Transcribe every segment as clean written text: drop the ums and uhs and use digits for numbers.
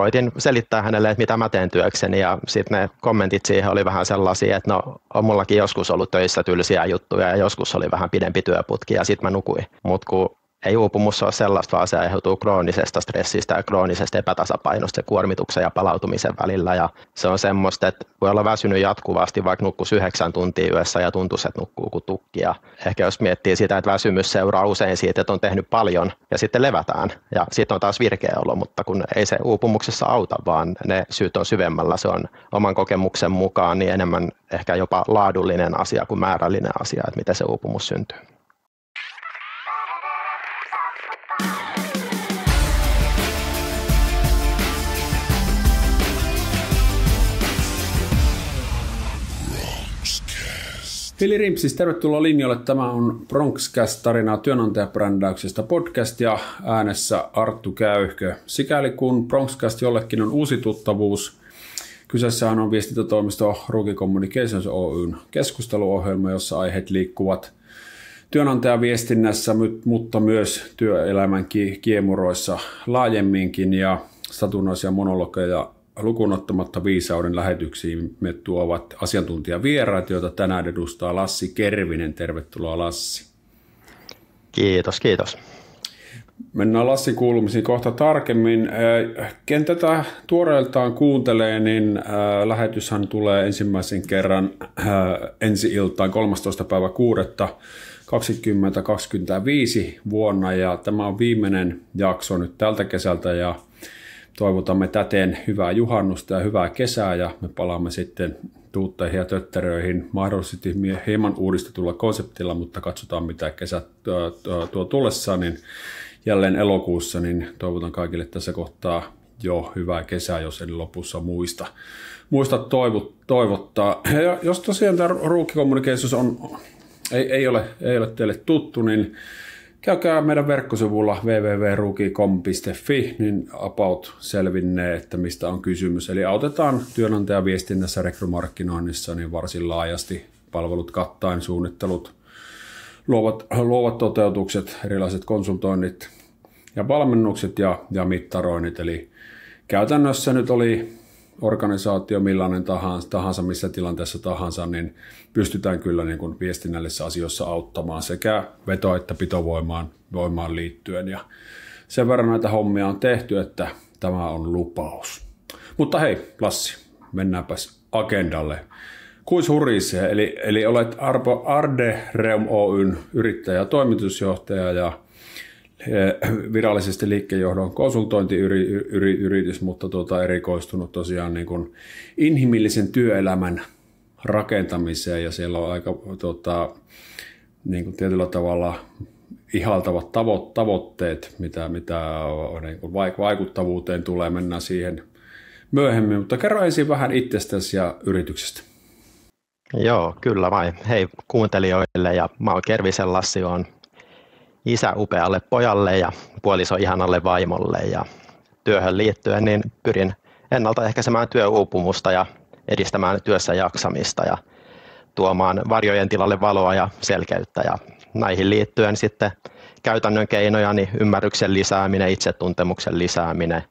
koitin selittää hänelle, että mitä mä teen työkseni ja sitten ne kommentit siihen oli vähän sellaisia, että no on mullakin joskus ollut töissä tylsiä juttuja ja joskus oli vähän pidempi työputki ja sitten mä nukuin. Mutta kun ei uupumus ole sellaista, vaan se aiheutuu kroonisesta stressistä ja kroonisesta epätasapainosta se kuormituksen ja palautumisen välillä. Ja se on semmoista, että voi olla väsynyt jatkuvasti, vaikka nukkuisi 9 tuntia yössä ja tuntuisi, että nukkuu kuin tukki. Ja ehkä jos miettii sitä, että väsymys seuraa usein siitä, että on tehnyt paljon ja sitten levätään ja sitten on taas virkeä olo, mutta kun ei se uupumuksessa auta, vaan ne syyt on syvemmällä. Se on oman kokemuksen mukaan niin enemmän ehkä jopa laadullinen asia kuin määrällinen asia, että miten se uupumus syntyy. Heli Rimpsis, tervetuloa linjoille. Tämä on Bronxcast, tarinaa työnantajabrändäyksestä podcast ja äänessä Arttu Käyhkö. Sikäli kun Bronxcast jollekin on uusi tuttavuus, kyseessähän on viestintätoimisto Rookie Communications Oyn keskusteluohjelma, jossa aiheet liikkuvat työnantajaviestinnässä, mutta myös työelämän kiemuroissa laajemminkin ja satunnaisia monologeja lukuun ottamatta viisauden lähetyksiin me tuovat asiantuntijavieraat, joita tänään edustaa Lassi Kervinen. Tervetuloa Lassi. Kiitos, kiitos. Mennään Lassi kuulumisiin kohta tarkemmin. Ken tätä tuoreeltaan kuuntelee, niin lähetyshän tulee ensimmäisen kerran ensi iltaan 13.6.2025 vuonna ja tämä on viimeinen jakso nyt tältä kesältä ja toivotamme täten hyvää juhannusta ja hyvää kesää ja me palaamme sitten tuutteihin ja tötteröihin mahdollisesti hieman uudistetulla konseptilla, mutta katsotaan mitä kesä tuo tullessaan, niin jälleen elokuussa, niin toivotan kaikille tässä kohtaa jo hyvää kesää, jos en lopussa muista toivottaa. Ja jos tosiaan tämä Rookie Communications ei ole teille tuttu, niin käykää meidän verkkosivulla www.rookie.com.fi, niin about selvinnee, että mistä on kysymys. Eli autetaan työnantajaviestinnässä, rekrymarkkinoinnissa niin varsin laajasti palvelut kattaen, suunnittelut, luovat toteutukset, erilaiset konsultoinnit ja valmennukset ja mittaroinnit. Eli käytännössä nyt oli organisaatio millainen tahansa, missä tilanteessa tahansa, niin pystytään kyllä niin kuin viestinnällisissä asioissa auttamaan sekä veto- että pitovoimaan liittyen. Ja sen verran näitä hommia on tehty, että tämä on lupaus. Mutta hei, Lassi, mennäänpäs agendalle. Kuis hurisee, eli olet Arde Reum Oyn yrittäjä ja toimitusjohtaja ja virallisesti liikkeenjohdon konsultointiyritys, mutta erikoistunut tosiaan niin kuin inhimillisen työelämän rakentamiseen ja siellä on aika niin kuin tietyllä tavalla ihaltavat tavoitteet, mitä niin kuin vaikuttavuuteen tulee, mennään siihen myöhemmin, mutta kerro ensin vähän itsestäsi ja yrityksestä. Joo, kyllä vain. Hei kuuntelijoille ja mä oon Kervisen Lassi, on isä upealle pojalle ja puoliso ihanalle vaimolle ja työhön liittyen niin pyrin ennaltaehkäisemään työuupumusta ja edistämään työssä jaksamista ja tuomaan varjojen tilalle valoa ja selkeyttä ja näihin liittyen sitten käytännön keinoja, niin ymmärryksen lisääminen, itsetuntemuksen lisääminen,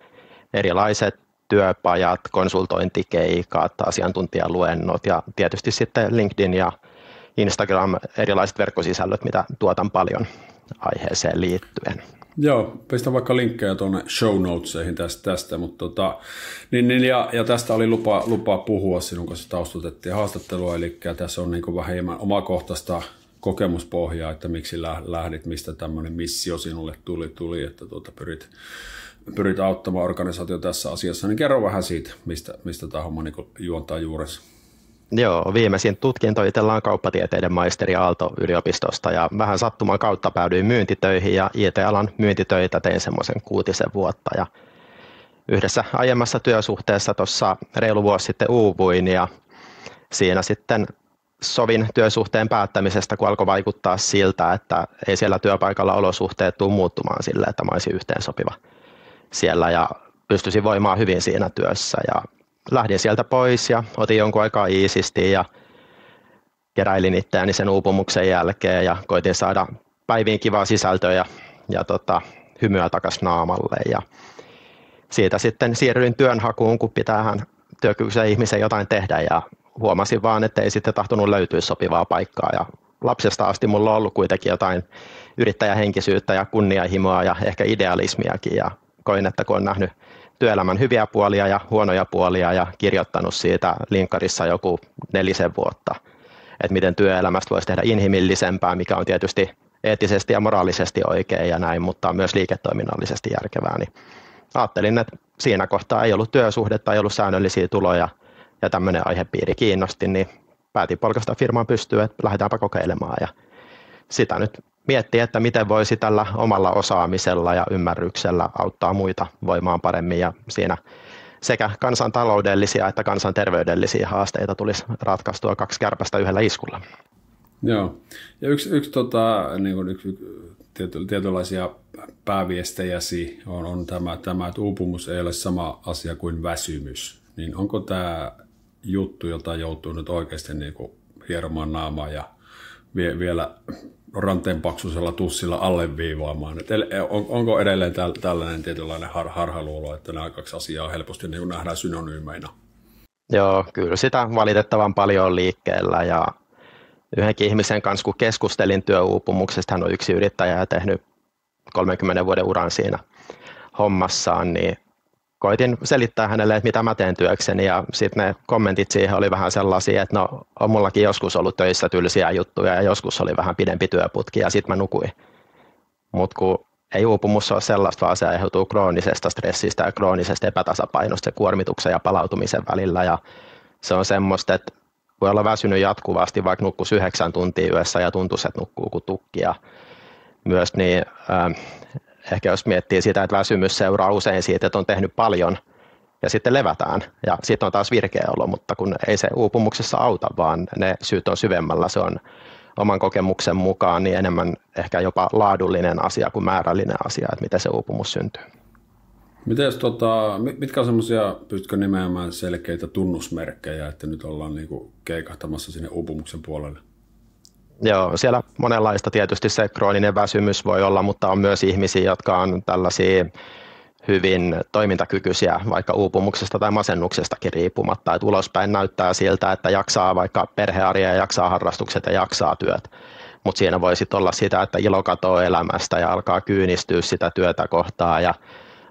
erilaiset työpajat, konsultointikeikat, asiantuntijaluennot ja tietysti sitten LinkedIn ja Instagram, erilaiset verkkosisällöt, mitä tuotan paljon aiheeseen liittyen. Joo, pistä vaikka linkkejä tuonne show notesihin tästä mutta ja tästä oli lupa puhua sinun kanssa, taustatettiin haastattelua, eli tässä on niin vähän hieman omakohtaista kokemuspohjaa, että miksi lähdit, mistä tämmöinen missio sinulle tuli että pyrit auttamaan organisaatio tässä asiassa, niin kerro vähän siitä, mistä tämä homma niin juontaa juurensa. Joo, viimeisin tutkinto itsellä on kauppatieteiden maisteri Aalto-yliopistosta ja vähän sattuman kautta päädyin myyntitöihin ja IT-alan myyntitöitä tein semmoisen 6 vuotta ja yhdessä aiemmassa työsuhteessa tuossa reilu vuosi sitten uuvuin ja siinä sitten sovin työsuhteen päättämisestä, kun alkoi vaikuttaa siltä, että ei siellä työpaikalla olosuhteet tule muuttumaan sille, että mä olisin yhteensopiva siellä ja pystyisin voimaan hyvin siinä työssä ja lähdin sieltä pois ja otin jonkun aikaa iisisti ja keräilin itseäni sen uupumuksen jälkeen ja koitin saada päiviin kivaa sisältöä ja hymyä takaisin naamalle. Ja siitä sitten siirryin työnhakuun, kun pitäähän työkykyisen ihmisen jotain tehdä ja huomasin vaan, että ei sitten tahtonut löytyä sopivaa paikkaa ja lapsesta asti mulla on ollut kuitenkin jotain yrittäjähenkisyyttä ja kunnianhimoa ja ehkä idealismiakin ja koin, että kun on nähnyt työelämän hyviä puolia ja huonoja puolia ja kirjoittanut siitä linkkarissa joku 4 vuotta, että miten työelämästä voisi tehdä inhimillisempää, mikä on tietysti eettisesti ja moraalisesti oikein ja näin, mutta myös liiketoiminnallisesti järkevää, niin ajattelin, että siinä kohtaa ei ollut työsuhdetta, ei ollut säännöllisiä tuloja ja tämmöinen aihepiiri kiinnosti, niin päätin polkaista firman pystyyn, että lähdetäänpä kokeilemaan ja sitä nyt miettii, että miten voisi tällä omalla osaamisella ja ymmärryksellä auttaa muita voimaan paremmin ja siinä sekä kansantaloudellisia että kansanterveydellisiä haasteita tulisi ratkaistua 2 kärpästä yhdellä iskulla. Joo, ja yksi tietynlaisia pääviestejäsi on tämä, että uupumus ei ole sama asia kuin väsymys. Niin onko tämä juttu, jota joutuu nyt oikeasti niin kuin hieromaan naamaa ja vielä ranteenpaksuisella tussilla alleviivaamaan? Onko edelleen tällainen tietynlainen harhaluulo, että nämä 2 asiaa helposti niin kuin nähdään synonyymeina? Joo, kyllä sitä valitettavan paljon on liikkeellä ja yhdenkin ihmisen kanssa, kun keskustelin työuupumuksesta, hän on yksi yrittäjä ja tehnyt 30 vuoden uran siinä hommassaan, niin koitin selittää hänelle, että mitä mä teen työkseni ja sitten ne kommentit siihen oli vähän sellaisia, että no on mullakin joskus ollut töissä tylsiä juttuja ja joskus oli vähän pidempi työputki ja sitten mä nukuin. Mutta kun ei uupumus ole sellaista, vaan se aiheutuu kroonisesta stressistä ja kroonisesta epätasapainosta se kuormituksen ja palautumisen välillä ja se on semmoista, että voi olla väsynyt jatkuvasti, vaikka nukkuisi 9 tuntia yössä ja tuntuisi, että nukkuu kuin tukki. Ja myös niin, ehkä jos miettii sitä, että väsymys seuraa usein siitä, että on tehnyt paljon ja sitten levätään ja sitten on taas virkeä olo, mutta kun ei se uupumuksessa auta, vaan ne syyt on syvemmällä, se on oman kokemuksen mukaan niin enemmän ehkä jopa laadullinen asia kuin määrällinen asia, että miten se uupumus syntyy. Mitkä on semmoisia, pystytkö nimeämään selkeitä tunnusmerkkejä, että nyt ollaan niinku keikahtamassa sinne uupumuksen puolelle? Joo, siellä monenlaista tietysti se krooninen väsymys voi olla, mutta on myös ihmisiä, jotka on tällaisia hyvin toimintakykyisiä vaikka uupumuksesta tai masennuksestakin riippumatta, että ulospäin näyttää siltä, että jaksaa vaikka perhearja ja jaksaa harrastukset ja jaksaa työt, mutta siinä voi sitten olla sitä, että ilo katoaa elämästä ja alkaa kyynistyä sitä työtä kohtaan ja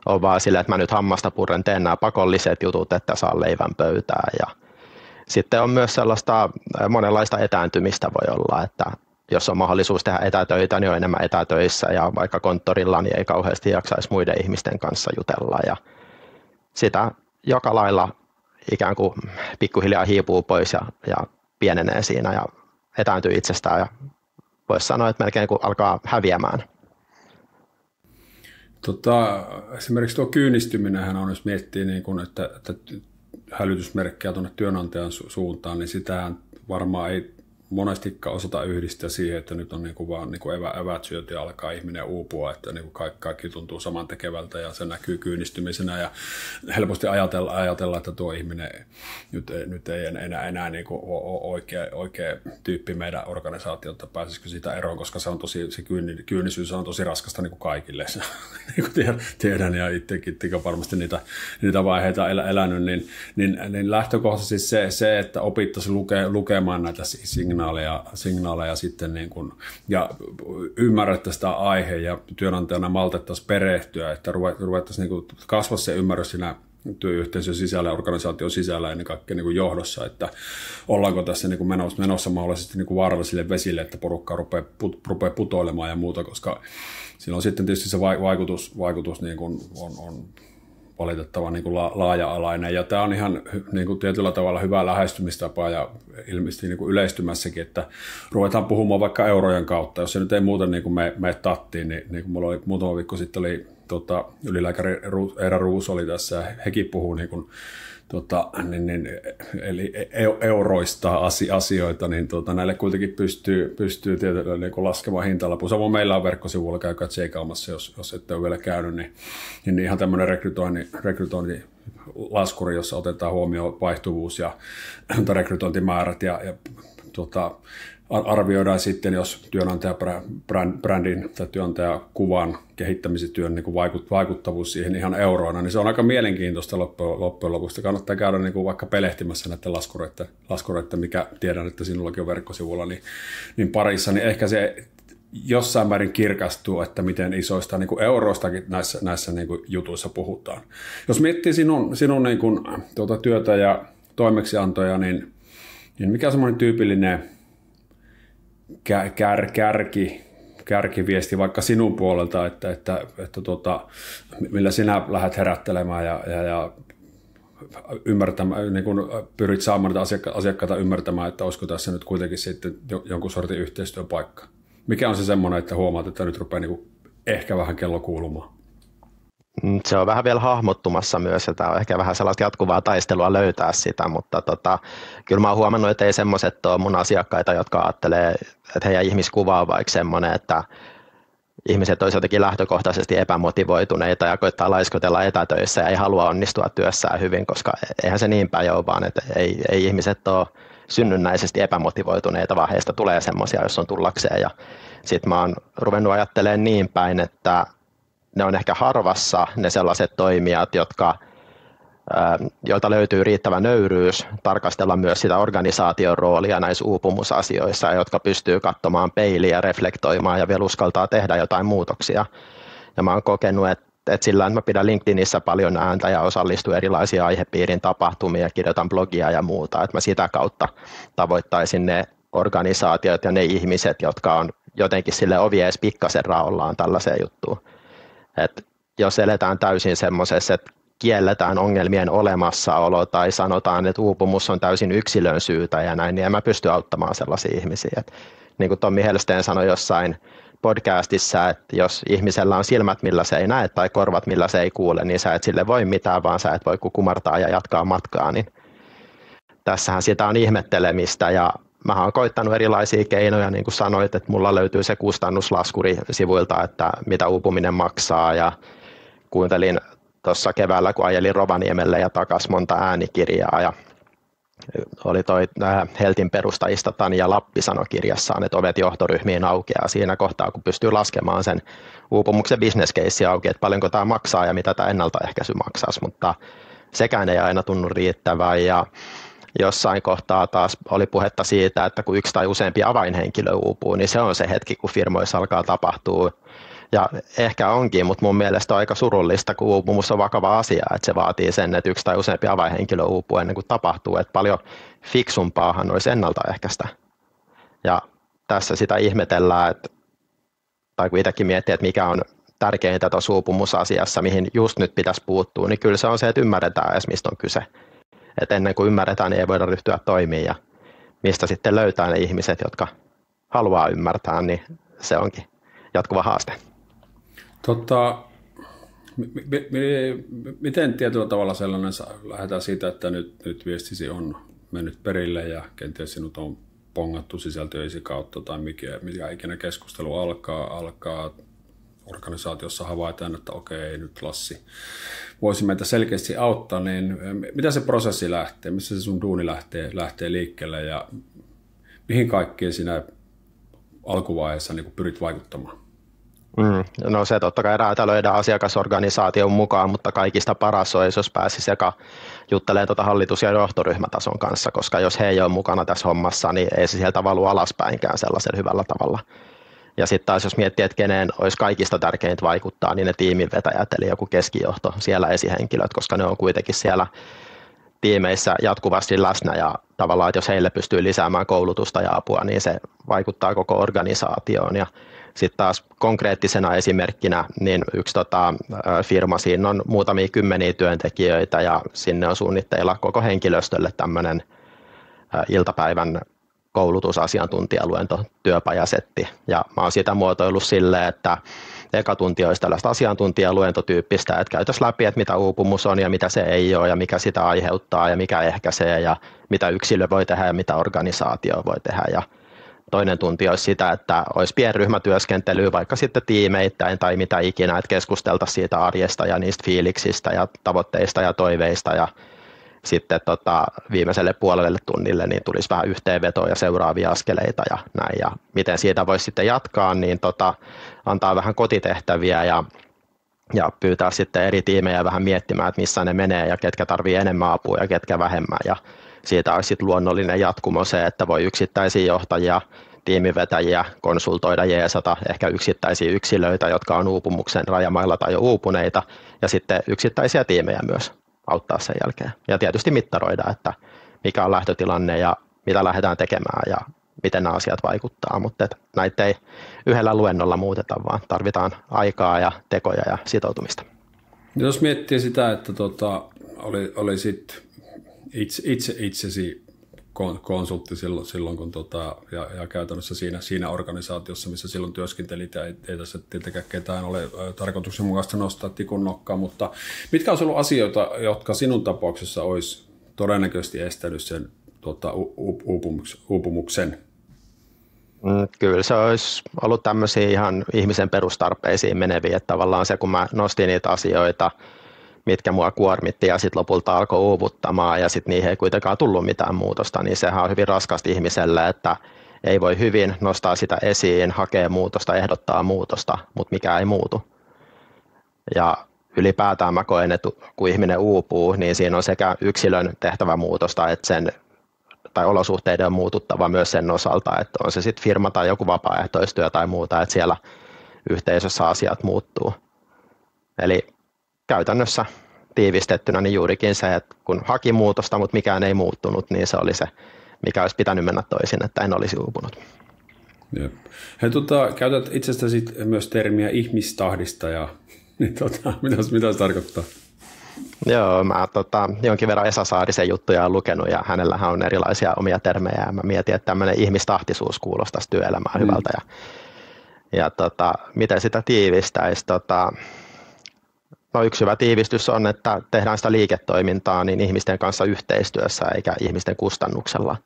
on vaan silleen, että mä nyt hammasta purren teen nämä pakolliset jutut, että saa leivän pöytään. Ja sitten on myös sellaista monenlaista etääntymistä voi olla, että jos on mahdollisuus tehdä etätöitä, niin on enemmän etätöissä ja vaikka konttorilla niin ei kauheasti jaksaisi muiden ihmisten kanssa jutella. Ja sitä joka lailla ikään kuin pikkuhiljaa hiipuu pois ja pienenee siinä ja etääntyy itsestään ja voisi sanoa, että melkein kun alkaa häviämään. Esimerkiksi tuo kyynistyminenhän on, jos miettii, niin kun, että hälytysmerkkejä tuonne työnantajan suuntaan, niin sitähän varmaan ei monestikaan osata yhdistää siihen, että nyt on vaan evät syöty ja alkaa ihminen uupua, että kaikki tuntuu samantekevältä ja se näkyy kyynistymisenä ja helposti ajatella että tuo ihminen nyt ei enää ole oikea tyyppi meidän organisaatiolta, pääsisikö siitä eroon, koska se kyynisyys on tosi raskasta kaikille, niin kuin tiedän ja itsekin varmasti niitä vaiheita elänyt, niin lähtökohtaisesti se, että opittaisiin lukemaan näitä signaaleja sitten ja ymmärrettäisiin sitä aihe ja työnantajana maltettaisiin perehtyä, että ruvettaisiin kasvaa se ymmärrys siinä työyhteisön sisällä ja organisaation sisällä ennen kaikkea johdossa, että ollaanko tässä menossa mahdollisesti vaarallisille vesille, että porukka rupeaa putoilemaan ja muuta, koska silloin sitten tietysti se vaikutus on valitettavan laaja-alainen, ja tämä on ihan tietyllä tavalla hyvä lähestymistapa ja ilmeisesti yleistymässäkin, että ruvetaan puhumaan vaikka eurojen kautta, jos se nyt ei muuten mene tattiin, niin kuin mulla oli muutama viikko sitten oli ylilääkäri Eera Ruus oli tässä, ja hekin puhuu eli euroista asioita, niin näille kuitenkin pystyy tietysti laskemaan hintalapun. Samoin meillä on verkkosivuilla, käykää tseikaamassa, jos ette ole vielä käynyt, niin ihan tämmöinen rekrytointilaskuri, jossa otetaan huomioon vaihtuvuus ja rekrytointimäärät ja arvioidaan sitten, jos työnantajabrändin tai työnantajakuvan kehittämisen työn niin kuin vaikuttavuus siihen ihan euroina, niin se on aika mielenkiintoista loppujen lopuksi. Kannattaa käydä niin kuin vaikka pelehtimässä näiden laskureiden, mikä tiedän, että sinullakin on verkkosivulla, niin parissa, niin ehkä se jossain määrin kirkastuu, että miten isoista niin kuin euroistakin näissä niin kuin jutuissa puhutaan. Jos miettii sinun niin kuin, työtä ja toimeksiantoja, niin mikä on semmoinen tyypillinen kärkiviesti vaikka sinun puolelta, että millä sinä lähdet herättelemään ja ymmärtämään, niin kun pyrit saamaan asiakkaita ymmärtämään, että olisiko tässä nyt kuitenkin sitten jonkun sortin yhteistyöpaikka. Mikä on se semmoinen, että huomaat, että nyt rupeaa niin kuin ehkä vähän kello kuulumaan? Se on vähän vielä hahmottumassa myös, että on ehkä vähän sellaista jatkuvaa taistelua löytää sitä, mutta kyllä mä oon huomannut, että ei semmoiset ole mun asiakkaita, jotka ajattelee, että heidän ihmiskuva on vaikka semmoinen, että ihmiset olisivat jotenkin lähtökohtaisesti epämotivoituneita ja koittaa laiskotella etätöissä ja ei halua onnistua työssään hyvin, koska eihän se niin päin ole, vaan että ei ihmiset ole synnynnäisesti epämotivoituneita, vaan heistä tulee semmoisia, jos on tullakseen. Ja sitten mä oon ruvennut ajattelemaan niin päin, että ne on ehkä harvassa ne sellaiset toimijat, joilta löytyy riittävä nöyryys tarkastella myös sitä organisaation roolia näissä uupumusasioissa, jotka pystyy katsomaan peiliä ja reflektoimaan ja vielä uskaltaa tehdä jotain muutoksia. Ja mä oon kokenut, että sillä että mä pidän LinkedInissä paljon ääntä ja osallistun erilaisiin aihepiirin tapahtumiin ja kirjoitan blogia ja muuta, että mä sitä kautta tavoittaisin ne organisaatiot ja ne ihmiset, jotka on jotenkin sille ovi edes pikkasen raollaan tällaiseen juttuun. Et jos eletään täysin semmoisessa, että kielletään ongelmien olemassaolo tai sanotaan, että uupumus on täysin yksilön syytä ja näin, niin en mä pysty auttamaan sellaisia ihmisiä. Et niin kuin Tommi Hellsten sanoi jossain podcastissa, että jos ihmisellä on silmät, millä se ei näe tai korvat, millä se ei kuule, niin sä et sille voi mitään, vaan sä et voi kumartaa ja jatkaa matkaa. Niin tässähän sitä on ihmettelemistä ja mä oon koittanut erilaisia keinoja, niin kuin sanoit, että mulla löytyy se kustannuslaskuri sivuilta, että mitä uupuminen maksaa ja kuuntelin tuossa keväällä, kun ajelin Rovaniemelle ja takas monta äänikirjaa ja oli toi Heltin perustajista Tanja Lappi sanoi kirjassaan, että ovet johtoryhmiin aukeaa siinä kohtaa, kun pystyy laskemaan sen uupumuksen business case auki, että paljonko tämä maksaa ja mitä tämä ennaltaehkäisy maksaisi, mutta sekään ei aina tunnu riittävän ja jossain kohtaa taas oli puhetta siitä, että kun yksi tai useampi avainhenkilö uupuu, niin se on se hetki, kun firmoissa alkaa tapahtua. Ja ehkä onkin, mutta mun mielestä on aika surullista, kun uupumus on vakava asia, että se vaatii sen, että yksi tai useampi avainhenkilö uupuu ennen kuin tapahtuu, että paljon fiksumpaahan olisi ennaltaehkäistä. Ja tässä sitä ihmetellään, tai kun itsekin miettii, että mikä on tärkeintä tuossa uupumusasiassa, mihin just nyt pitäisi puuttua, niin kyllä se on se, että ymmärretään edes, mistä on kyse. Että ennen kuin ymmärretään, niin ei voida ryhtyä toimiin ja mistä sitten löytää ne ihmiset, jotka haluaa ymmärtää, niin se onkin jatkuva haaste. Miten tietyllä tavalla sellainen lähdetään siitä, että nyt viestisi on mennyt perille ja kenties sinut on pongattu sisältöisi kautta tai mikä ikinä keskustelu alkaa organisaatiossa havaitaan, että okei, nyt Lassi voisi meitä selkeästi auttaa, niin mitä se prosessi lähtee, missä se sun duuni lähtee liikkeelle ja mihin kaikkeen siinä alkuvaiheessa niin pyrit vaikuttamaan? No se totta kai räätälöidään asiakasorganisaation mukaan, mutta kaikista paras olisi, jos pääsisi juttelemaan hallitus- ja johtoryhmätason kanssa, koska jos he ei ole mukana tässä hommassa, niin ei se sieltä valu alaspäinkään sellaisella hyvällä tavalla. Ja sitten taas jos miettii, että keneen olisi kaikista tärkeintä vaikuttaa, niin ne tiiminvetäjät, eli joku keskijohto, siellä esihenkilöt, koska ne on kuitenkin siellä tiimeissä jatkuvasti läsnä ja tavallaan, että jos heille pystyy lisäämään koulutusta ja apua, niin se vaikuttaa koko organisaatioon. Ja sitten taas konkreettisena esimerkkinä, niin yksi firma, siinä on muutamia kymmeniä työntekijöitä ja sinne on suunnitteilla koko henkilöstölle tämmöinen iltapäivän koulutusasiantuntijaluento työpajasetti. Ja mä oon sitä muotoillut silleen, että eka tunti olisi tällaista asiantuntijaluentotyyppistä, että käytäisiin läpi, että mitä uupumus on ja mitä se ei ole ja mikä sitä aiheuttaa ja mikä ehkäisee ja mitä yksilö voi tehdä ja mitä organisaatio voi tehdä. Ja toinen tunti olisi sitä, että olisi pienryhmätyöskentelyä vaikka sitten tiimeittäin tai mitä ikinä, että keskusteltaisiin siitä arjesta ja niistä fiiliksistä ja tavoitteista ja toiveista ja sitten viimeiselle puolelle tunnille niin tulisi vähän yhteenvetoa ja seuraavia askeleita ja näin. Ja miten siitä voisi sitten jatkaa, niin antaa vähän kotitehtäviä ja pyytää sitten eri tiimejä vähän miettimään, että missä ne menee ja ketkä tarvii enemmän apua ja ketkä vähemmän. Ja siitä olisi sitten luonnollinen jatkumo se, että voi yksittäisiä johtajia, tiimivetäjiä konsultoida, jeesata, ehkä yksittäisiä yksilöitä, jotka on uupumuksen rajamailla tai jo uupuneita, ja sitten yksittäisiä tiimejä myös auttaa sen jälkeen. Ja tietysti mittaroida, että mikä on lähtötilanne ja mitä lähdetään tekemään ja miten nämä asiat vaikuttaa, mutta näitä ei yhdellä luennolla muuteta, vaan tarvitaan aikaa ja tekoja ja sitoutumista. Jos miettii sitä, että oli sit itsesi konsultti silloin kun ja käytännössä siinä organisaatiossa, missä silloin työskentelit, ja ei tässä tietenkään ketään ole tarkoituksenmukaista nostaa tikun nokkaan, mutta mitkä olisi ollut asioita, jotka sinun tapauksessa olisi todennäköisesti estänyt sen uupumuksen? Kyllä se olisi ollut tämmöisiä ihan ihmisen perustarpeisiin meneviä, että tavallaan se kun mä nostin niitä asioita, mitkä mua kuormitti ja sitten lopulta alkoi uuvuttamaan ja sitten niihin ei kuitenkaan tullut mitään muutosta, niin sehän on hyvin raskasta ihmiselle, että ei voi hyvin nostaa sitä esiin, hakea muutosta, ehdottaa muutosta, mutta mikä ei muutu. Ja ylipäätään mä koen, että kun ihminen uupuu, niin siinä on sekä yksilön tehtävä muutosta, että tai olosuhteiden on muututtava myös sen osalta, että on se sitten firma tai joku vapaaehtoistyö tai muuta, että siellä yhteisössä asiat muuttuu. Eli käytännössä tiivistettynä niin juurikin se, että kun haki muutosta, mutta mikään ei muuttunut, niin se oli se, mikä olisi pitänyt mennä toisin, että en olisi uupunut. Jep. Hei, käytät itsestäsi myös termiä ihmistahdista, ja niin, mitä se tarkoittaa? Joo, mä jonkin verran Esa Saarisen juttuja olen lukenut, ja hänellähän on erilaisia omia termejä, ja mä mietin, että tämmöinen ihmistahtisuus kuulostaisi työelämään hyvältä, ja miten sitä tiivistäisi. No, yksi hyvä tiivistys on, että tehdään sitä liiketoimintaa niin ihmisten kanssa yhteistyössä eikä ihmisten kustannuksella.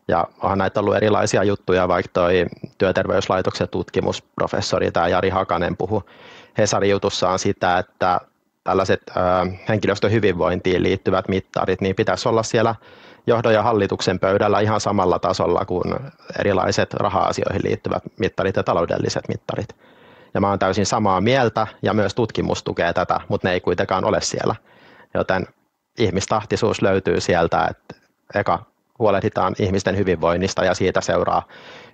Ja onhan näitä ollut erilaisia juttuja, vaikka toi Työterveyslaitoksen tutkimusprofessori tämä Jari Hakanen puhui Hesarin jutussaan sitä, että tällaiset henkilöstön hyvinvointiin liittyvät mittarit, niin pitäisi olla siellä johdon ja hallituksen pöydällä ihan samalla tasolla kuin erilaiset raha-asioihin liittyvät mittarit ja taloudelliset mittarit. Ja mä oon täysin samaa mieltä ja myös tutkimus tukee tätä, mutta ne ei kuitenkaan ole siellä. Joten ihmistahtisuus löytyy sieltä, että eka huolehditaan ihmisten hyvinvoinnista ja siitä seuraa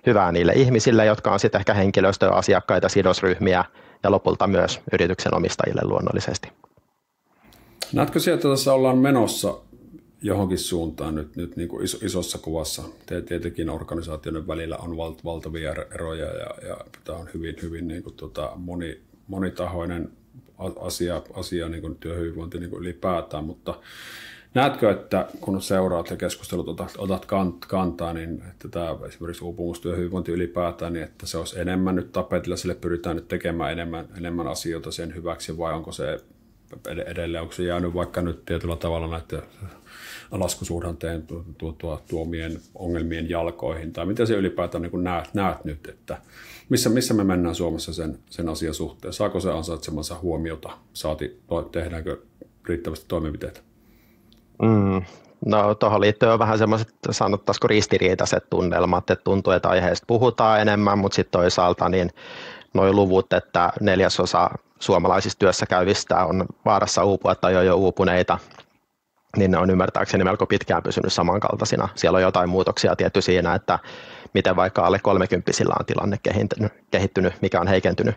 hyvää niille ihmisille, jotka on sitten ehkä henkilöstöä, asiakkaita, sidosryhmiä ja lopulta myös yrityksen omistajille luonnollisesti. Näetkö sieltä, että tässä ollaan menossa johonkin suuntaan nyt niin kuin isossa kuvassa? Tietenkin organisaatioiden välillä on valtavia eroja ja tämä on hyvin niin kuin monitahoinen asia niin kuin työhyvinvointi niin kuin ylipäätään, mutta näetkö, että kun seuraat ja keskustelut otat kantaa, niin että tämä esimerkiksi uupumustyöhyvinvointi ylipäätään, niin että se olisi enemmän nyt tapetilla, sille pyritään nyt tekemään enemmän asioita sen hyväksi, vai onko se edelleen, onko se jäänyt vaikka nyt tietyllä tavalla näiden laskusuhdanteen tuomien ongelmien jalkoihin, tai miten se ylipäätään niin näet nyt, että missä me mennään Suomessa sen asian suhteen, saako se ansaitsemansa huomiota, tehdäänkö riittävästi toimenpiteitä? No, tuohon liittyy vähän semmoiset, sanottaisiko ristiriitaiset tunnelmat, että tuntuu, että aiheesta puhutaan enemmän, mutta sitten toisaalta niin nuo luvut, että 1/4 suomalaisista työssä käyvistä on vaarassa uupua tai on jo uupuneita, niin ne on ymmärtääkseni melko pitkään pysynyt samankaltaisina. Siellä on jotain muutoksia tietty siinä, että miten vaikka alle 30-sillä on tilanne kehittynyt, mikä on heikentynyt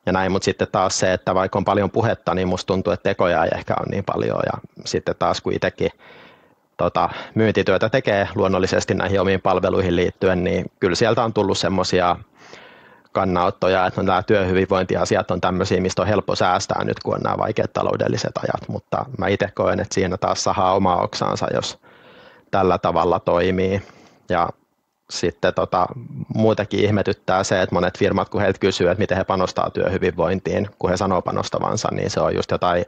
ja näin, mutta sitten taas se, että vaikka on paljon puhetta, niin musta tuntuu, että tekoja ei ehkä ole niin paljon, ja sitten taas kun itsekin myyntityötä tekee luonnollisesti näihin omiin palveluihin liittyen, niin kyllä sieltä on tullut semmoisia kannanottoja, että nämä työhyvinvointiasiat on tämmöisiä, mistä on helppo säästää nyt, kun on nämä vaikeat taloudelliset ajat, mutta mä itse koen, että siinä taas sahaa omaa oksaansa, jos tällä tavalla toimii. Ja sitten muutenkin ihmetyttää se, että monet firmat, kun heiltä kysyy, että miten he panostaa työhyvinvointiin, kun he sanoo panostavansa, niin se on just jotain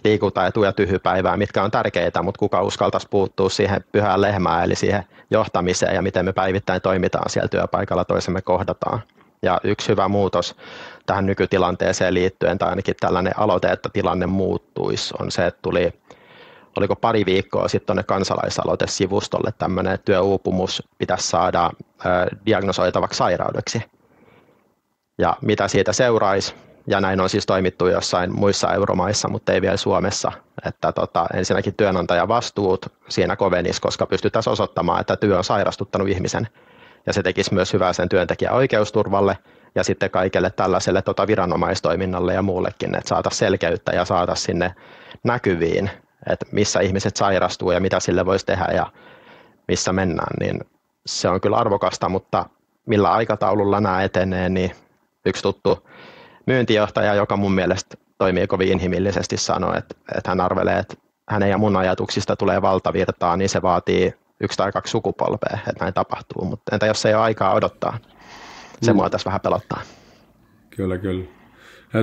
liikuntaetuja ja tyhjypäivää, mitkä on tärkeitä, mutta kuka uskaltaisi puuttua siihen pyhään lehmään, eli siihen johtamiseen ja miten me päivittäin toimitaan siellä työpaikalla, toisemme kohdataan. Ja yksi hyvä muutos tähän nykytilanteeseen liittyen, tai ainakin tällainen aloite, että tilanne muuttuisi, on se, että tuli oliko pari viikkoa sitten tuonne kansalaisaloitesivustolle tämmöinen, että työuupumus pitäisi saada diagnosoitavaksi sairaudeksi. Ja mitä siitä seuraisi, ja näin on siis toimittu jossain muissa euromaissa, mutta ei vielä Suomessa, että ensinnäkin työnantajan vastuut siinä kovenisi, koska pystyttäisiin osoittamaan, että työ on sairastuttanut ihmisen, ja se tekisi myös hyvää sen työntekijän oikeusturvalle, ja sitten kaikelle tällaiselle viranomaistoiminnalle ja muullekin, että saataisiin selkeyttä ja saataisiin sinne näkyviin, että missä ihmiset sairastuu ja mitä sille voisi tehdä ja missä mennään, niin se on kyllä arvokasta, mutta millä aikataululla nämä etenee, niin yksi tuttu myyntijohtaja, joka mun mielestä toimii kovin inhimillisesti, sanoi, että hän arvelee, että hänen ja mun ajatuksista tulee valtavirtaa, niin se vaatii 1 tai 2 sukupolvea, että näin tapahtuu, mutta entä jos ei ole aikaa odottaa? Se mua tässä vähän pelottaa. Kyllä. Ja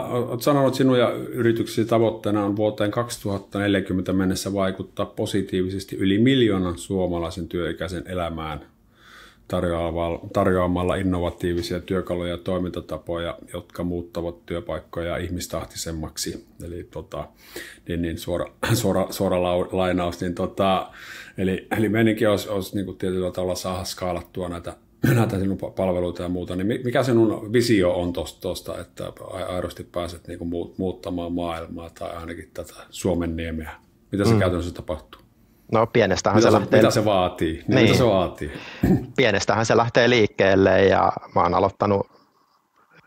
olet sanonut, että sinun ja yrityksesi tavoitteena on vuoteen 2040 mennessä vaikuttaa positiivisesti yli 1 miljoonan suomalaisen työikäisen elämään tarjoamalla innovatiivisia työkaluja ja toimintatapoja, jotka muuttavat työpaikkoja ihmistahtisemmaksi. Eli niin suora lainaus. Niin eli meininkin olisi niin kuin tietyllä tavalla saada skaalattua näitä sinun palveluita ja muuta, niin mikä sinun visio on tuosta, että aidosti pääset niin kuin muuttamaan maailmaa tai ainakin tätä Suomenniemeä? Mitä se käytännössä tapahtuu? No pienestähän se lähtee. Mitä se vaatii? Mitä se vaatii? Pienestähän se lähtee liikkeelle ja mä oon aloittanut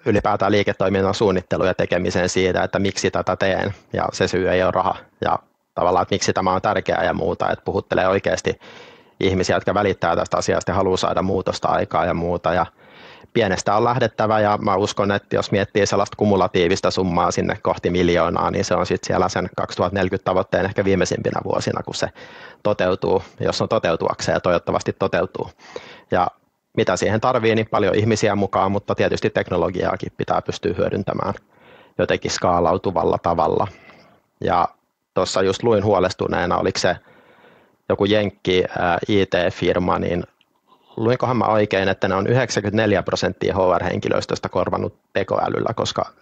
ylipäätään liiketoiminnan suunnittelun ja tekemisen siitä, että miksi tätä teen ja se syy ei ole raha ja tavallaan, että miksi tämä on tärkeää ja muuta, että puhuttelee oikeasti ihmisiä, jotka välittää tästä asiasta ja haluaa saada muutosta aikaa ja muuta ja pienestä on lähdettävä ja mä uskon, että jos miettii sellaista kumulatiivista summaa sinne kohti 1 miljoonaa, niin se on sitten siellä sen 2040 tavoitteen ehkä viimeisimpinä vuosina, kun se toteutuu, jos on toteutuakseen ja toivottavasti toteutuu. Ja mitä siihen tarvii, niin paljon ihmisiä mukaan, mutta tietysti teknologiaakin pitää pystyä hyödyntämään jotenkin skaalautuvalla tavalla. Ja tuossa just luin huolestuneena, oliko se joku jenkki IT-firma, niin luinkohan mä oikein, että ne on 94% HR-henkilöstöstä korvannut tekoälyllä, koska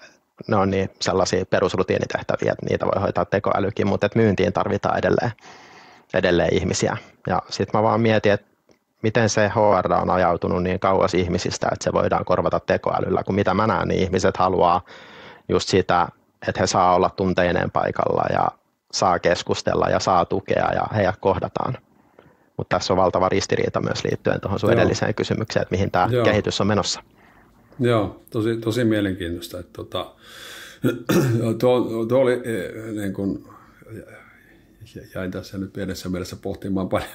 ne on niin sellaisia perusrutiinitehtäviä, että niitä voi hoitaa tekoälykin, mutta että myyntiin tarvitaan edelleen ihmisiä. Ja sitten mä vaan mietin, että miten se HR on ajautunut niin kauas ihmisistä, että se voidaan korvata tekoälyllä, kun mitä mä näen, niin ihmiset haluaa just sitä, että he saa olla tunteineen paikalla ja saa keskustella ja saa tukea ja heidät kohdataan. Mutta tässä on valtava ristiriita myös liittyen tuohon sun edelliseen kysymykseen, että mihin tämä kehitys on menossa. Joo, tosi mielenkiintoista. Että tuo oli niin kuin, jäin tässä nyt pienessä mielessä pohtimaan paljon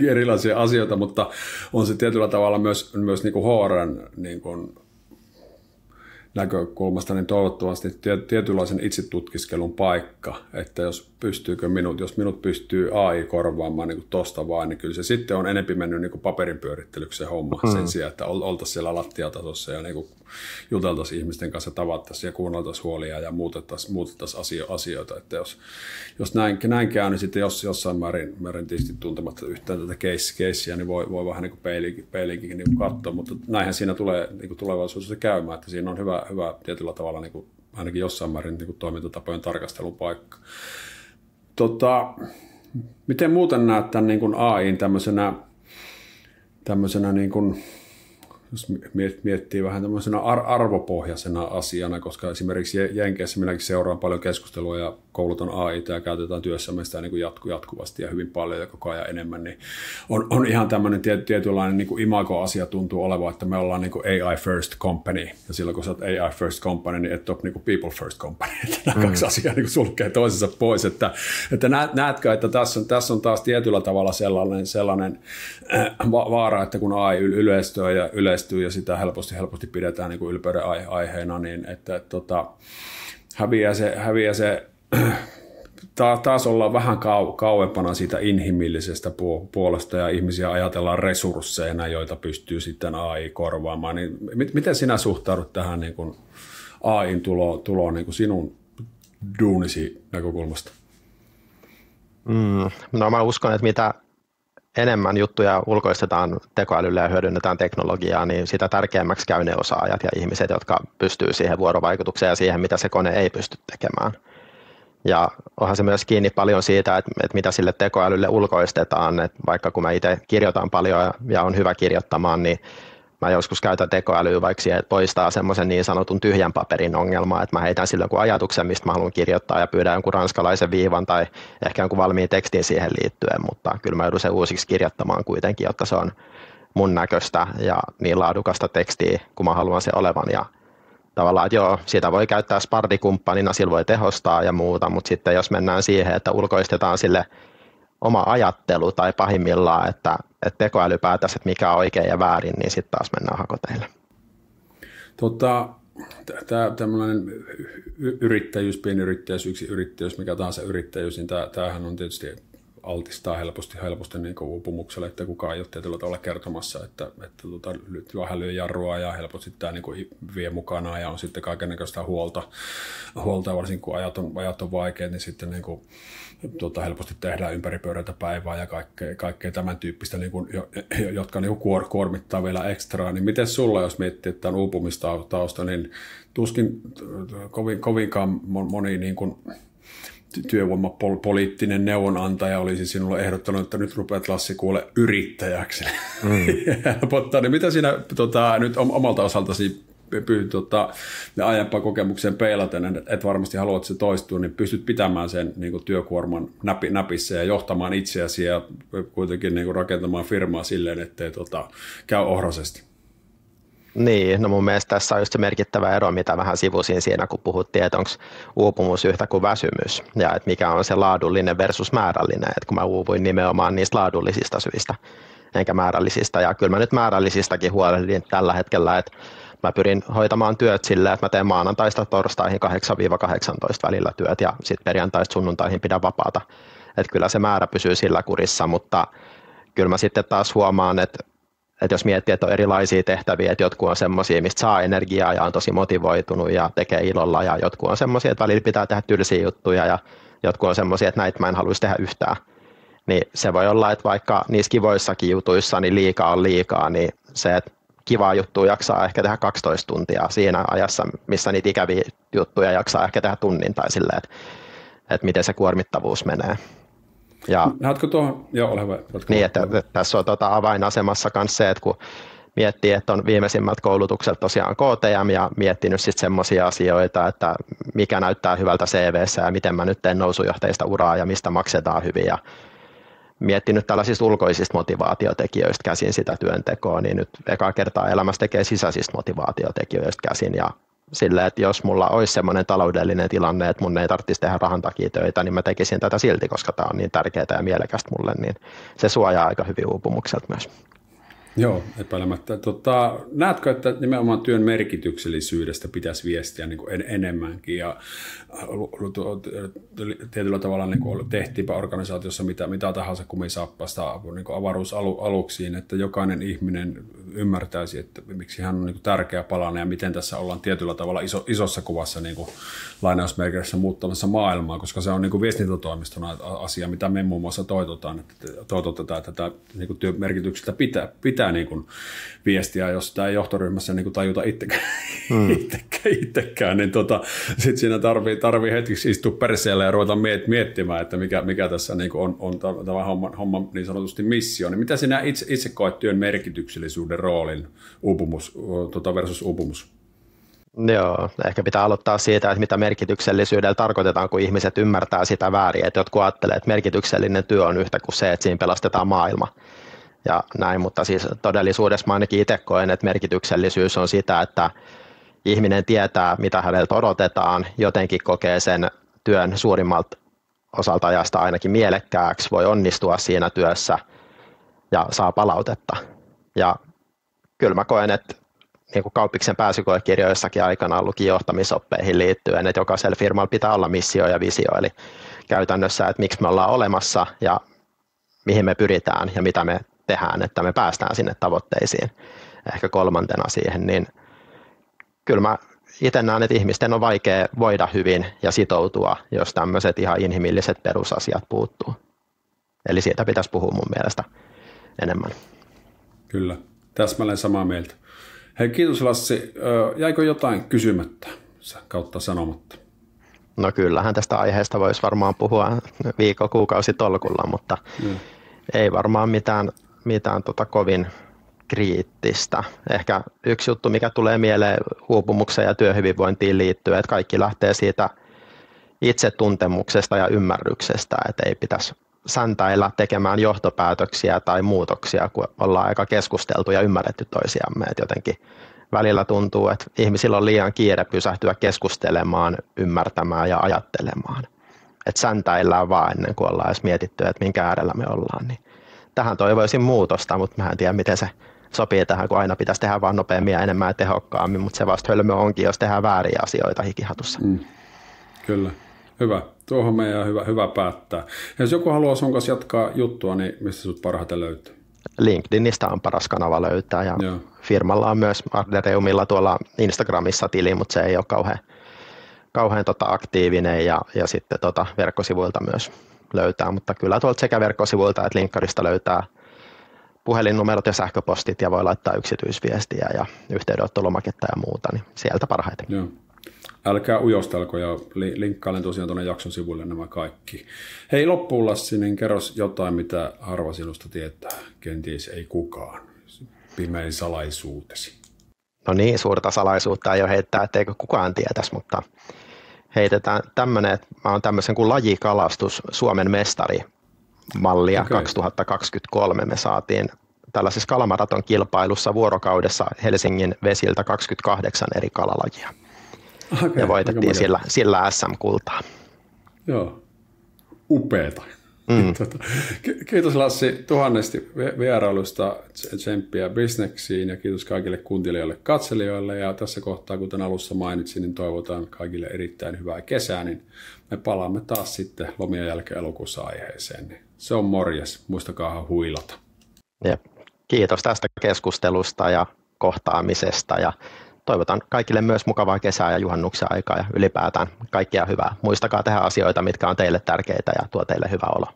erilaisia asioita, mutta on se tietyllä tavalla myös niin kuin HR:n niin kuin näkökulmasta niin toivottavasti tietynlaisen itsetutkiskelun paikka, että jos minut pystyy AI korvaamaan niin tuosta vaan, niin kyllä se sitten on enempi mennyt niin kuin paperin pyörittelyksi se homma sen sijaan, että oltaisiin siellä lattiatasossa ja niin kuin juteltaisiin ihmisten kanssa, tavattaisiin ja kuunneltaisiin huolia ja muutettaisiin asioita, että jos näin käy, niin sitten jossain määrin tietysti tuntematta yhtään tätä keissiä, niin voi vähän niin kuin peiliinkin niin kuin katsoa, mutta näinhän siinä tulee niin kuin tulevaisuudessa käymään, että siinä on hyvä tietyllä tavalla niin kuin, ainakin jossain määrin niin kuin toimintatapojen tarkastelun paikka. Miten muuten näet tämän niin kuin AI:n tämmöisenä niin kuin, jos miettii vähän tämmöisenä arvopohjaisena asiana, koska esimerkiksi Jenkeissä minäkin seuraan paljon keskustelua ja koulutan AI:ta ja käytetään työssämme sitä niin kuin jatkuvasti ja hyvin paljon ja koko ajan enemmän, niin on ihan tämmöinen tietynlainen niin kuin imago-asia tuntuu olevan, että me ollaan niin kuin AI first company, ja silloin kun sä oot AI first company, niin et ole niin kuin people first company, että nämä kaksi asiaa niin kuin sulkee toisensa pois, että näetkö, että tässä on taas tietyllä tavalla sellainen vaara, että kun AI yleistyy ja sitä helposti pidetään niin kuin ylpeyden aiheena, niin että häviää se taas ollaan vähän kauempana siitä inhimillisestä puolesta ja ihmisiä ajatellaan resursseina, joita pystyy sitten AI korvaamaan. Niin miten sinä suhtaudut tähän niin kuin AI:n tuloon niin kuin sinun duunisi näkökulmasta? No mä uskon, että mitä enemmän juttuja ulkoistetaan tekoälylle ja hyödynnetään teknologiaa, niin sitä tärkeämmäksi käy ne osaajat ja ihmiset, jotka pystyy siihen vuorovaikutukseen ja siihen, mitä se kone ei pysty tekemään. Ja onhan se myös kiinni paljon siitä, että mitä sille tekoälylle ulkoistetaan, että vaikka kun mä itse kirjoitan paljon ja on hyvä kirjoittamaan, niin mä joskus käytän tekoälyä vaikka siihen, että poistaa semmoisen niin sanotun tyhjän paperin ongelmaa, että mä heitän silloin jonkun ajatuksen, mistä mä haluan kirjoittaa ja pyydän jonkun ranskalaisen viivan tai ehkä jonkun valmiin tekstin siihen liittyen, mutta kyllä mä joudun sen uusiksi kirjoittamaan kuitenkin, jotta se on mun näköistä ja niin laadukasta tekstiä, kun mä haluan se olevan. Ja tavallaan, että joo, sitä voi käyttää spardikumppanina, sillä voi tehostaa ja muuta, mutta sitten jos mennään siihen, että ulkoistetaan sille oma ajattelu tai pahimmillaan, että tekoäly päätäisi, että mikä on oikein ja väärin, niin sitten taas mennään hakoteille. Tämmöinen yrittäjyys, pienyrittäjyys, yksiyrittäjyys, mikä tahansa yrittäjyys, niin tämähän on tietysti altistaa helposti niin uupumukselle, että kukaan ei ole tietyllä tavalla kertomassa, että vähän lyö jarrua ja helposti tämä niin vie mukanaan ja on sitten kaikennäköistä huolta varsinkin kun ajat on vaikeat, niin sitten niin kuin, helposti tehdään ympäripyöreitä päivää ja kaikkea tämän tyyppistä, niin kuin, jotka niin kuin kuormittaa vielä ekstraa. Niin miten sulla, jos miettii, että on uupumistausta, niin tuskin kovinkaan moni niin kuin työvoimapoliittinen neuvonantaja olisi sinulle ehdottanut, että nyt rupeat Lassi kuule yrittäjäksi. Niin mitä siinä nyt omalta osaltasi aiempaan kokemukseen peilaten, että varmasti haluat se toistua, niin pystyt pitämään sen niin kuin työkuorman näpissä ja johtamaan itseäsi ja kuitenkin niin kuin rakentamaan firmaa silleen, ettei käy ohrosesti. Niin, no mun mielestä tässä on just se merkittävä ero, mitä vähän sivusin siinä, kun puhuttiin, että onko uupumus yhtä kuin väsymys ja että mikä on se laadullinen versus määrällinen, että kun mä uuvuin nimenomaan niistä laadullisista syistä enkä määrällisistä ja kyllä mä nyt määrällisistäkin huolehdin tällä hetkellä, että mä pyrin hoitamaan työt silleen, että mä teen maanantaista torstaihin 8-18 välillä työt ja sitten perjantaista sunnuntaihin pidän vapaata, että kyllä se määrä pysyy sillä kurissa, mutta kyllä mä sitten taas huomaan, että jos miettii, että on erilaisia tehtäviä, että jotkut on semmoisia, mistä saa energiaa ja on tosi motivoitunut ja tekee ilolla ja jotkut on semmoisia, että välillä pitää tehdä tylsiä juttuja ja jotkut on semmoisia, että näitä mä en haluaisi tehdä yhtään. Niin se voi olla, että vaikka niissä kivoissakin jutuissa niin liikaa on liikaa, niin se, että kivaa juttua jaksaa ehkä tehdä 12 tuntia siinä ajassa, missä niitä ikäviä juttuja jaksaa ehkä tehdä tunnin tai silleen, että miten se kuormittavuus menee. Ja näetkö tuohon? Joo, ole hyvä. Niin, että tässä on avainasemassa myös se, että kun miettii, että on viimeisimmältä koulutukselta tosiaan KTM ja miettinyt sitten semmoisia asioita, että mikä näyttää hyvältä CV:ssä ja miten mä nyt teen nousujohteista uraa ja mistä maksetaan hyvin ja miettinyt tällaisista ulkoisista motivaatiotekijöistä käsin sitä työntekoa, niin nyt ekaa kertaa elämässä tekee sisäisistä motivaatiotekijöistä käsin ja silleen, että jos mulla olisi semmoinen taloudellinen tilanne, että mun ei tarvitsisi tehdä rahan takia töitä, niin mä tekisin tätä silti, koska tämä on niin tärkeää ja mielekästä mulle, niin se suojaa aika hyvin uupumukselta myös. Joo, epäilemättä. Näetkö, että nimenomaan työn merkityksellisyydestä pitäisi viestiä niin kuin enemmänkin ja tietyllä tavalla niin kuin tehtiinpä organisaatiossa mitä tahansa kumisappasta niin kuin avaruusaluksiin, että jokainen ihminen ymmärtäisi, että miksi hän on niin kuin tärkeä palanen ja miten tässä ollaan tietyllä tavalla isossa kuvassa niin kuin lainausmerkeissä muuttamassa maailmaa, koska se on niin kuin viestintätoimistona asia, mitä me muun muassa toitotetaan, että tämä niin kuin työn merkityksestä pitää niin kuin viestiä, jos tämä ei johtoryhmässä niin kuin tajuta itsekään, niin sitten siinä tarvii hetkeksi istua perseellä ja ruveta miettimään, että mikä tässä niin kuin on tämä homman niin sanotusti missio. Niin mitä sinä itse koet työn merkityksellisyyden roolin versus uupumus? Joo, ehkä pitää aloittaa siitä, että mitä merkityksellisyydellä tarkoitetaan, kun ihmiset ymmärtää sitä väärin. Että jotkut ajattelee, että merkityksellinen työ on yhtä kuin se, että siinä pelastetaan maailma. Ja näin, mutta siis todellisuudessa mä ainakin itse koen, että merkityksellisyys on sitä, että ihminen tietää, mitä häneltä odotetaan, jotenkin kokee sen työn suurimmalta osalta ajasta ainakin mielekkääksi, voi onnistua siinä työssä ja saa palautetta. Ja kyllä mä koen, että niin kuin Kauppiksen pääsykoekirjoissakin aikanaan luki johtamisoppeihin liittyen, että jokaisella firmalla pitää olla missio ja visio, eli käytännössä, että miksi me ollaan olemassa ja mihin me pyritään ja mitä me tehdään, että me päästään sinne tavoitteisiin. Ehkä kolmantena siihen, niin kyllä mä itse näen, että ihmisten on vaikea voida hyvin ja sitoutua, jos tämmöiset ihan inhimilliset perusasiat puuttuu. Eli siitä pitäisi puhua mun mielestä enemmän. Kyllä, täsmälleen samaa mieltä. Hei, kiitos Lassi. Jäikö jotain kysymättä kautta sanomatta? No kyllähän tästä aiheesta voisi varmaan puhua kuukausi tolkulla, mutta ei varmaan mitään kovin kriittistä. Ehkä yksi juttu, mikä tulee mieleen uupumukseen ja työhyvinvointiin liittyen, että kaikki lähtee siitä itsetuntemuksesta ja ymmärryksestä, että ei pitäisi säntäillä tekemään johtopäätöksiä tai muutoksia, kun ollaan aika keskusteltu ja ymmärretty toisiamme. Että jotenkin välillä tuntuu, että ihmisillä on liian kiire pysähtyä keskustelemaan, ymmärtämään ja ajattelemaan. Että säntäillään vaan ennen kuin ollaan edes mietitty, että minkä äärellä me ollaan. Niin tähän toivoisin muutosta, mutta mä en tiedä, miten se sopii tähän, kun aina pitäisi tehdä vaan nopeammin ja enemmän ja tehokkaammin, mutta se vasta hölmö onkin, jos tehdään vääriä asioita hikihatussa. Kyllä, hyvä. Tuohon meidän on hyvä päättää. Jos joku haluaa sun kanssa jatkaa juttua, niin mistä sut parhaiten löytyy? LinkedInistä on paras kanava löytää ja firmalla on myös Ardereumilla tuolla Instagramissa tili, mutta se ei ole kauhean aktiivinen ja sitten verkkosivuilta myös löytää, mutta kyllä tuolta sekä verkkosivuilta että linkkarista löytää puhelinnumerot ja sähköpostit ja voi laittaa yksityisviestiä ja yhteydenottolomaketta ja muuta, niin sieltä parhaiten. Joo. Älkää ujostelko ja linkkailen tosiaan tuonne jakson sivuille nämä kaikki. Hei loppuun Lassi, niin kerros jotain, mitä harva sinusta tietää, kenties ei kukaan. Pimein salaisuutesi. No niin, suurta salaisuutta ei ole heittää, etteikö kukaan tietäisi, mutta heitetään tämmöinen, että mä oon tämmöisen kuin lajikalastus Suomen mestarimallia 2023. Me saatiin tällaisessa kalamaraton kilpailussa vuorokaudessa Helsingin vesiltä 28 eri kalalajia. Ja voitettiin sillä SM-kultaa. Joo, upeeta. Kiitos Lassi tuhannesti vierailusta, tsemppiä bisneksiin ja kiitos kaikille kuuntelijoille, katselijoille. Ja tässä kohtaa, kuten alussa mainitsin, niin toivotaan kaikille erittäin hyvää kesää, niin me palaamme taas sitten lomien jälkeen elokuussa aiheeseen. Niin se on morjes, muistakaahan huilata. Jep. Kiitos tästä keskustelusta ja kohtaamisesta ja toivotan kaikille myös mukavaa kesää ja juhannuksen aikaa ja ylipäätään kaikkia hyvää. Muistakaa tehdä asioita, mitkä on teille tärkeitä ja tuo teille hyvää oloa.